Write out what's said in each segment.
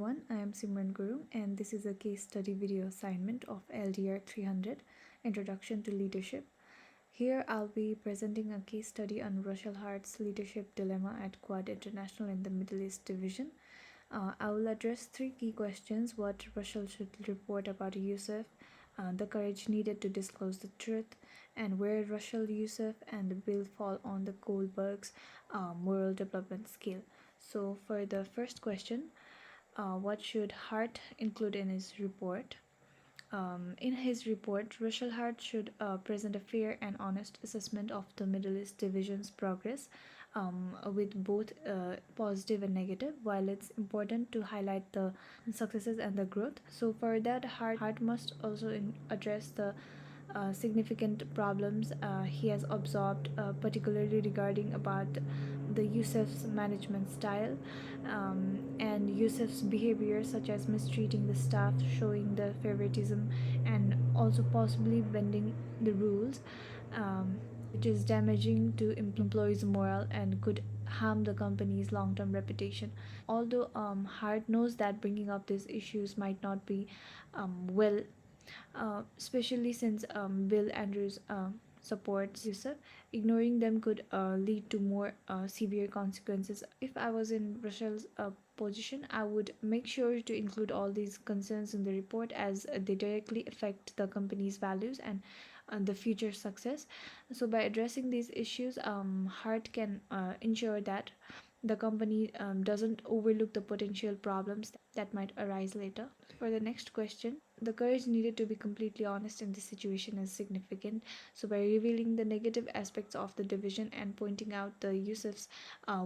everyone, I am Simran Guru and this is a case study video assignment of LDR 300 Introduction to Leadership. Here I'll be presenting a case study on Russell Hart's leadership dilemma at Quad International in the Middle East Division. I will address three key questions: what Russell should report about Yusuf, the courage needed to disclose the truth, and where Russell, Yusuf, and Bill fall on the Kohlberg's moral development scale. So, for the first question, what should Hart include in his report? In his report, Russell Hart should present a fair and honest assessment of the Middle East Division's progress, with both positive and negative, while it's important to highlight the successes and the growth. So, for that, Hart must also address the significant problems he has observed, particularly regarding about the Yusuf's management style and Yusuf's behavior, such as mistreating the staff, showing the favoritism, and also possibly bending the rules, which is damaging to employees' morale and could harm the company's long-term reputation. Although Hart knows that bringing up these issues might not be well, especially since Bill Andrews supports Yusuf. Ignoring them could lead to more severe consequences. If I was in Rachel's position, I would make sure to include all these concerns in the report, as they directly affect the company's values and the future success. So, by addressing these issues, Hart can ensure that the company doesn't overlook the potential problems that might arise later. For the next question, the courage needed to be completely honest in this situation is significant. So, by revealing the negative aspects of the division and pointing out the Yusuf's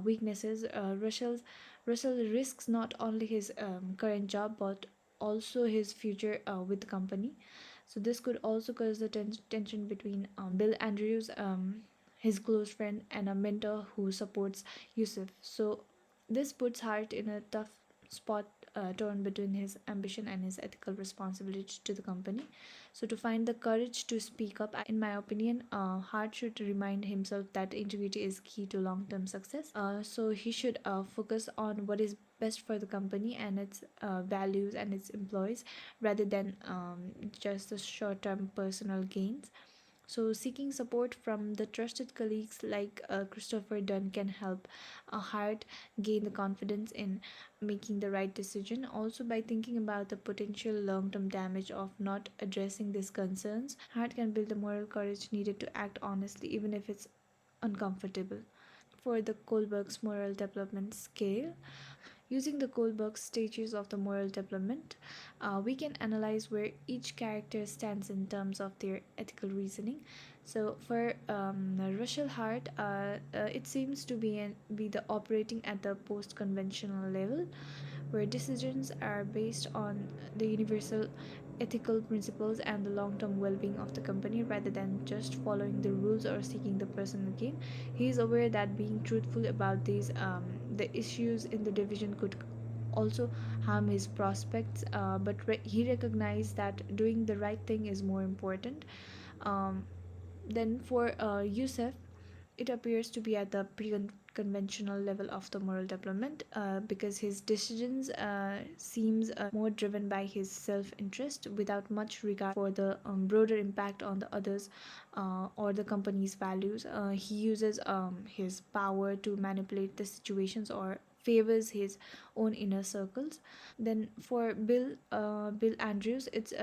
weaknesses, Russell risks not only his current job but also his future with the company. So, this could also cause the tension between Bill Andrews, his close friend and a mentor who supports Yusuf. So this puts Hart in a tough spot, torn between his ambition and his ethical responsibility to the company. So to find the courage to speak up, in my opinion, Hart should remind himself that integrity is key to long-term success. So he should focus on what is best for the company and its values and its employees, rather than just the short-term personal gains. So, seeking support from the trusted colleagues like Christopher Dunn can help Hart gain the confidence in making the right decision. Also, by thinking about the potential long term damage of not addressing these concerns, Hart can build the moral courage needed to act honestly, even if it's uncomfortable. For the Kohlberg's moral development scale, using the Kohlberg stages of the moral development, we can analyze where each character stands in terms of their ethical reasoning. So, for Russell Hart, it seems to be the operating at the post-conventional level, where decisions are based on the universal ethical principles and the long-term well-being of the company, rather than just following the rules or seeking the personal gain. He is aware that being truthful about these the issues in the division could also harm his prospects, but he recognized that doing the right thing is more important. um, then for Yusuf, it appears to be at the pre-conventional level of the moral development, because his decisions seems more driven by his self-interest without much regard for the broader impact on the others or the company's values. He uses his power to manipulate the situations or favors his own inner circles. Then for Bill Andrews, it's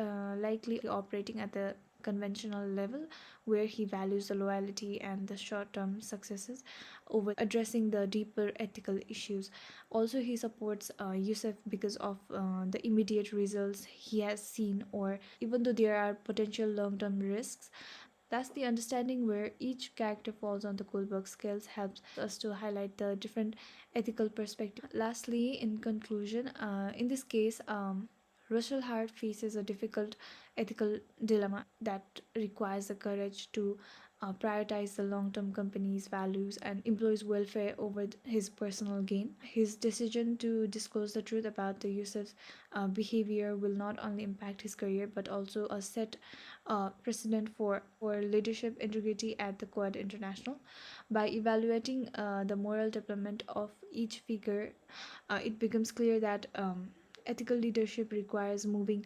likely operating at the conventional level, where he values the loyalty and the short-term successes over addressing the deeper ethical issues. Also, he supports Yusuf because of the immediate results he has seen, or even though there are potential long-term risks. Thus, the understanding where each character falls on the Kohlberg scales helps us to highlight the different ethical perspectives. Lastly, in conclusion, in this case, Russell Hart faces a difficult ethical dilemma that requires the courage to prioritize the long-term company's values and employees' welfare over his personal gain. His decision to disclose the truth about the Yusuf's behavior will not only impact his career but also set precedent for leadership integrity at the Quad International. By evaluating the moral development of each figure, it becomes clear that Ethical leadership requires moving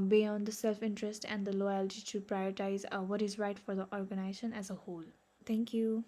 beyond the self interest and the loyalty to prioritize what is right for the organization as a whole. Thank you.